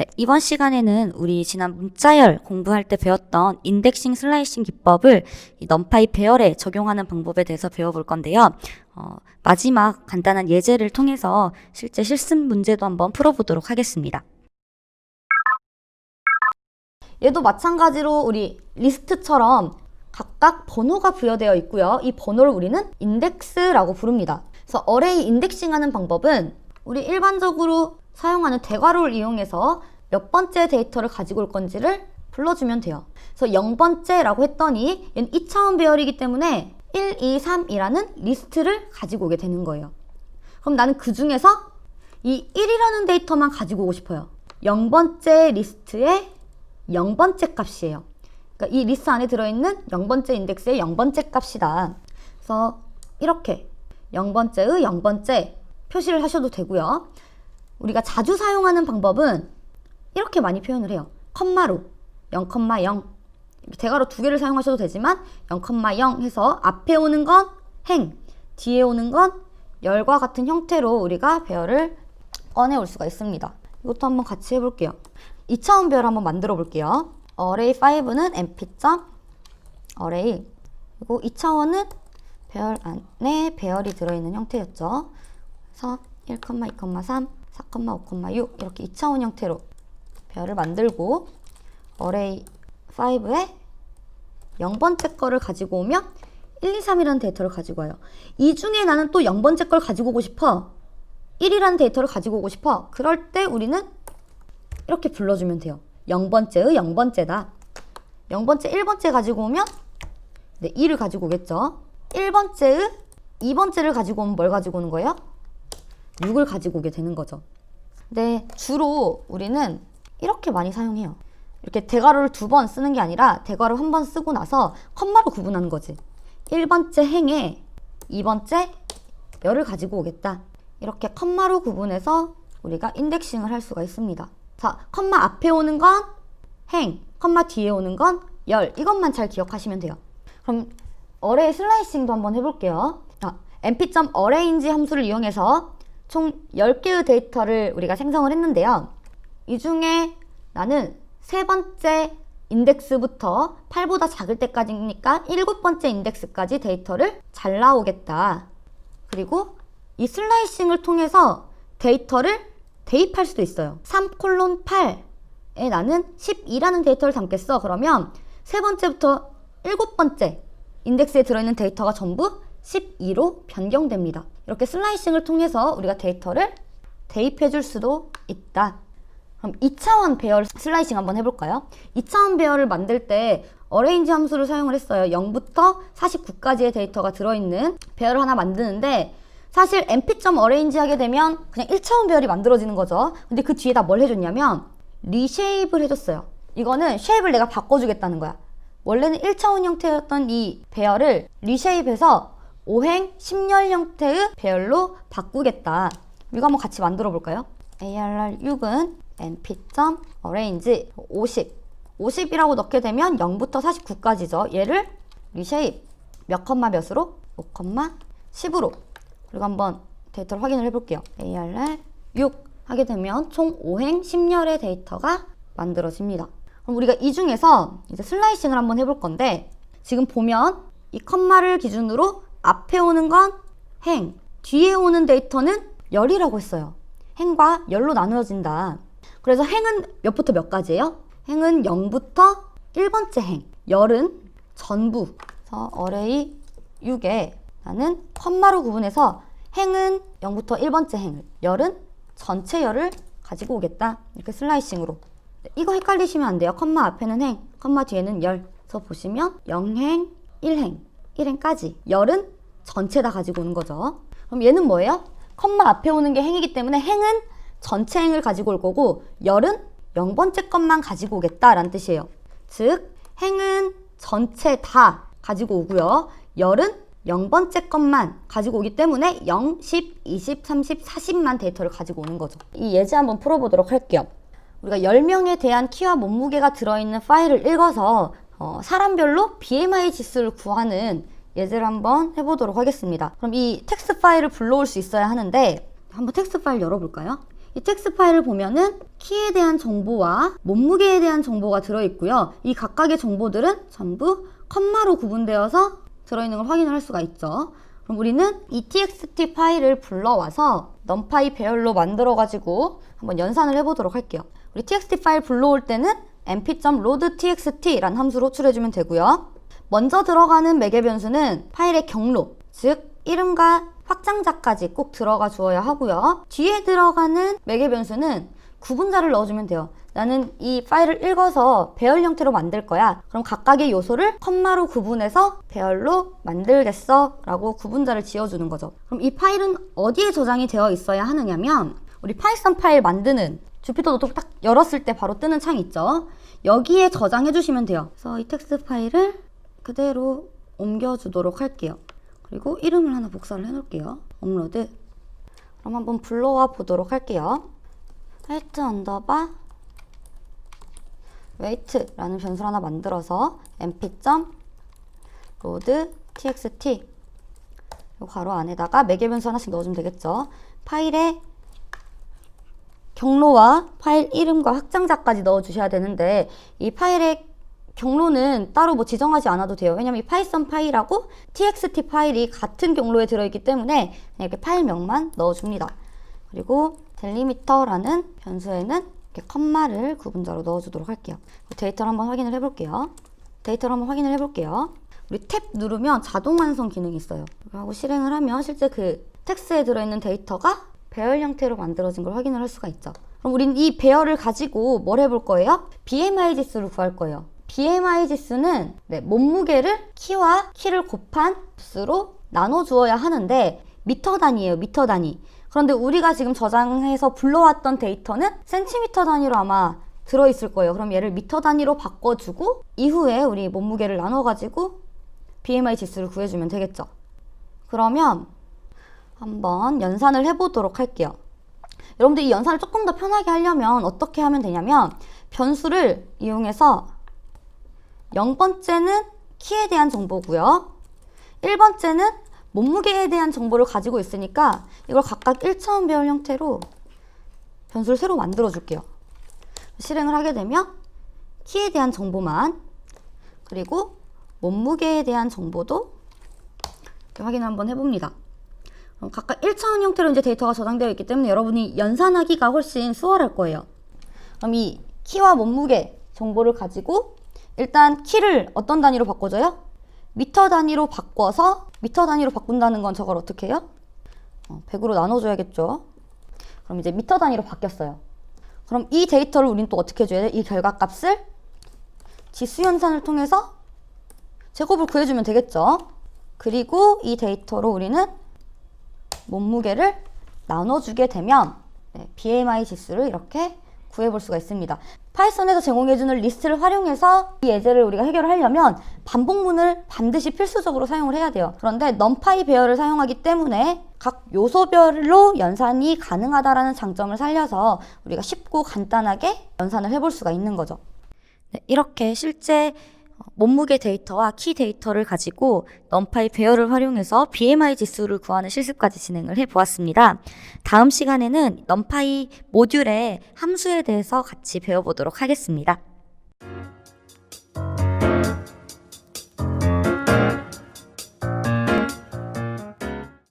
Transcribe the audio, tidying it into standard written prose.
네, 이번 시간에는 우리 지난 문자열 공부할 때 배웠던 인덱싱 슬라이싱 기법을 이 넘파이 배열에 적용하는 방법에 대해서 배워볼 건데요. 마지막 간단한 예제를 통해서 실제 실습 문제도 한번 풀어보도록 하겠습니다. 얘도 마찬가지로 우리 리스트처럼 각각 번호가 부여되어 있고요. 이 번호를 우리는 인덱스라고 부릅니다. 그래서 어레이 인덱싱하는 방법은 우리 일반적으로 사용하는 대괄호를 이용해서 몇 번째 데이터를 가지고 올 건지를 불러주면 돼요. 그래서 0번째라고 했더니 얘는 2차원 배열이기 때문에 1, 2, 3이라는 리스트를 가지고 오게 되는 거예요. 그럼 나는 그 중에서 이 1이라는 데이터만 가지고 오고 싶어요. 0번째 리스트의 0번째 값이에요. 그러니까 이 리스트 안에 들어있는 0번째 인덱스의 0번째 값이다. 그래서 이렇게 0번째의 0번째 표시를 하셔도 되고요. 우리가 자주 사용하는 방법은 이렇게 많이 표현을 해요. 컴마로 0,0 대괄호 두 개를 사용하셔도 되지만 0,0 해서 앞에 오는 건 행, 뒤에 오는 건 열과 같은 형태로 우리가 배열을 꺼내올 수가 있습니다. 이것도 한번 같이 해볼게요. 2차원 배열 한번 만들어 볼게요. array 5는 np.array 그리고 2차원은 배열 안에 배열이 들어있는 형태였죠. 그래서 1, 2, 3, 4, 5, 6 이렇게 2차원 형태로 배열을 만들고 array 5에 0번째 거를 가지고 오면 1, 2, 3이라는 데이터를 가지고 와요. 이 중에 나는 또 0번째 걸 가지고 오고 싶어. 1이라는 데이터를 가지고 오고 싶어. 그럴 때 우리는 이렇게 불러주면 돼요. 0번째의 0번째다. 0번째, 1번째 가지고 오면 2를 가지고 오겠죠. 1번째의 2번째를 가지고 오면 뭘 가지고 오는 거예요? 6을 가지고 오게 되는 거죠. 근데 주로 우리는 이렇게 많이 사용해요. 이렇게 대괄호를 2번 쓰는 게 아니라 대괄호 1번 쓰고 나서 컴마로 구분하는 거지. 1번째 행에 2번째 열을 가지고 오겠다. 이렇게 컴마로 구분해서 우리가 인덱싱을 할 수가 있습니다. 자, 컴마 앞에 오는 건 행, 컴마 뒤에 오는 건 열. 이것만 잘 기억하시면 돼요. 그럼 어레이 슬라이싱도 한번 해볼게요. np.arrange 함수를 이용해서 총 10개의 데이터를 우리가 생성을 했는데요. 이 중에 나는 세 번째 인덱스부터 8보다 작을 때까지니까 7번째 인덱스까지 데이터를 잘 나오겠다. 그리고 이 슬라이싱을 통해서 데이터를 대입할 수도 있어요. 3:8에 나는 12라는 데이터를 담겠어. 그러면 세 번째부터 7번째 인덱스에 들어있는 데이터가 전부 12로 변경됩니다. 이렇게 슬라이싱을 통해서 우리가 데이터를 대입해 줄 수도 있다. 그럼 2차원 배열 슬라이싱 한번 해볼까요? 2차원 배열을 만들 때 어레인지 함수를 사용을 했어요. 0부터 49까지의 데이터가 들어있는 배열을 하나 만드는데 사실 np.arrange 하게 되면 그냥 1차원 배열이 만들어지는 거죠. 근데 그 뒤에다 뭘 해줬냐면 리쉐입을 해줬어요. 이거는 쉐입을 내가 바꿔주겠다는 거야. 원래는 1차원 형태였던 이 배열을 리쉐입해서 5행 10열 형태의 배열로 바꾸겠다. 이거 한번 같이 만들어 볼까요? ARR6은 np.arrange 50이라고 넣게 되면 0부터 49까지죠. 얘를 리쉐입 몇 컴마 몇으로? 5,10으로. 그리고 한번 데이터를 확인을 해볼게요. ARR6 하게 되면 총 5행 10열의 데이터가 만들어집니다. 그럼 우리가 이 중에서 이제 슬라이싱을 한번 해볼 건데 지금 보면 이 컴마를 기준으로 앞에 오는 건 행, 뒤에 오는 데이터는 열이라고 했어요. 행과 열로 나누어진다. 그래서 행은 몇부터 몇까지예요? 행은 0부터 1번째 행, 열은 전부. 그래서 array 6에 나는 컴마로 구분해서 행은 0부터 1번째 행을, 열은 전체 열을 가지고 오겠다. 이렇게 슬라이싱으로. 이거 헷갈리시면 안 돼요. 컴마 앞에는 행, 컴마 뒤에는 열. 그래서 보시면 0행, 1행, 1행까지 열은 전체 다 가지고 오는 거죠. 그럼 얘는 뭐예요? 컴마 앞에 오는 게 행이기 때문에 행은 전체 행을 가지고 올 거고 열은 0번째 것만 가지고 오겠다라는 뜻이에요. 즉 행은 전체 다 가지고 오고요. 열은 0번째 것만 가지고 오기 때문에 0, 10, 20, 30, 40만 데이터를 가지고 오는 거죠. 이 예제 한번 풀어보도록 할게요. 우리가 10명에 대한 키와 몸무게가 들어있는 파일을 읽어서 사람별로 BMI 지수를 구하는 예제를 한번 해보도록 하겠습니다. 그럼 이 텍스트 파일을 불러올 수 있어야 하는데 한번 텍스트 파일 열어볼까요? 이 텍스트 파일을 보면은 키에 대한 정보와 몸무게에 대한 정보가 들어있고요. 이 각각의 정보들은 전부 컴마로 구분되어서 들어있는 걸 확인을 할 수가 있죠. 그럼 우리는 이 txt 파일을 불러와서 numpy 배열로 만들어가지고 한번 연산을 해보도록 할게요. 우리 txt 파일 불러올 때는 mp.loadtxt라는 함수로 호출해주면 되고요. 먼저 들어가는 매개 변수는 파일의 경로, 즉 이름과 확장자까지 꼭 들어가 주어야 하고요. 뒤에 들어가는 매개 변수는 구분자를 넣어주면 돼요. 나는 이 파일을 읽어서 배열 형태로 만들 거야. 그럼 각각의 요소를 컴마로 구분해서 배열로 만들겠어 라고 구분자를 지어주는 거죠. 그럼 이 파일은 어디에 저장이 되어 있어야 하느냐면 우리 파이썬 파일 만드는 주피터 노트북 딱 열었을 때 바로 뜨는 창 있죠. 여기에 저장해 주시면 돼요. 그래서 이 텍스트 파일을 그대로 옮겨주도록 할게요. 그리고 이름을 하나 복사를 해놓을게요. 업로드. 그럼 한번 불러와 보도록 할게요. height underbar weight라는 변수를 하나 만들어서 mp.loadtxt 이 괄호 안에다가 매개 변수 하나씩 넣어주면 되겠죠. 파일의 경로와 파일 이름과 확장자까지 넣어주셔야 되는데 이 파일의 경로는 따로 뭐 지정하지 않아도 돼요. 왜냐면 이 파이썬 파일하고 txt 파일이 같은 경로에 들어있기 때문에 그냥 이렇게 파일명만 넣어줍니다. 그리고 델리미터라는 변수에는 이렇게 컴마를 구분자로 넣어주도록 할게요. 데이터를 한번 확인을 해볼게요. 우리 탭 누르면 자동 완성 기능이 있어요. 하고 실행을 하면 실제 그 텍스트에 들어있는 데이터가 배열 형태로 만들어진 걸 확인을 할 수가 있죠. 그럼 우린 이 배열을 가지고 뭘 해볼 거예요? BMI 지수를 구할 거예요. BMI 지수는 몸무게를 키와 키를 곱한 수로 나눠주어야 하는데 미터 단위예요. 미터 단위. 그런데 우리가 지금 저장해서 불러왔던 데이터는 센티미터 단위로 아마 들어있을 거예요. 그럼 얘를 미터 단위로 바꿔주고 이후에 우리 몸무게를 나눠가지고 BMI 지수를 구해주면 되겠죠. 그러면 한번 연산을 해보도록 할게요. 여러분들 이 연산을 조금 더 편하게 하려면 어떻게 하면 되냐면 변수를 이용해서 0번째는 키에 대한 정보고요. 1번째는 몸무게에 대한 정보를 가지고 있으니까 이걸 각각 1차원 배열 형태로 변수를 새로 만들어 줄게요. 실행을 하게 되면 키에 대한 정보만 그리고 몸무게에 대한 정보도 이렇게 확인을 한번 해봅니다. 각각 1차원 형태로 이제 데이터가 저장되어 있기 때문에 여러분이 연산하기가 훨씬 수월할 거예요. 그럼 이 키와 몸무게 정보를 가지고 일단 키를 어떤 단위로 바꿔줘요? 미터 단위로 바꿔서 미터 단위로 바꾼다는 건 저걸 어떻게 해요? 100으로 나눠줘야겠죠. 그럼 이제 미터 단위로 바뀌었어요. 그럼 이 데이터를 우린 또 어떻게 해줘야 돼? 이 결과값을 지수 연산을 통해서 제곱을 구해주면 되겠죠. 그리고 이 데이터로 우리는 몸무게를 나눠주게 되면 BMI 지수를 이렇게 구해볼 수가 있습니다. 파이썬에서 제공해주는 리스트를 활용해서 이 예제를 우리가 해결을 하려면 반복문을 반드시 필수적으로 사용을 해야 돼요. 그런데 numpy 배열을 사용하기 때문에 각 요소별로 연산이 가능하다는 장점을 살려서 우리가 쉽고 간단하게 연산을 해볼 수가 있는 거죠. 네, 이렇게 실제 몸무게 데이터와 키 데이터를 가지고 numpy 배열을 활용해서 BMI 지수를 구하는 실습까지 진행을 해보았습니다. 다음 시간에는 numpy 모듈의 함수에 대해서 같이 배워보도록 하겠습니다.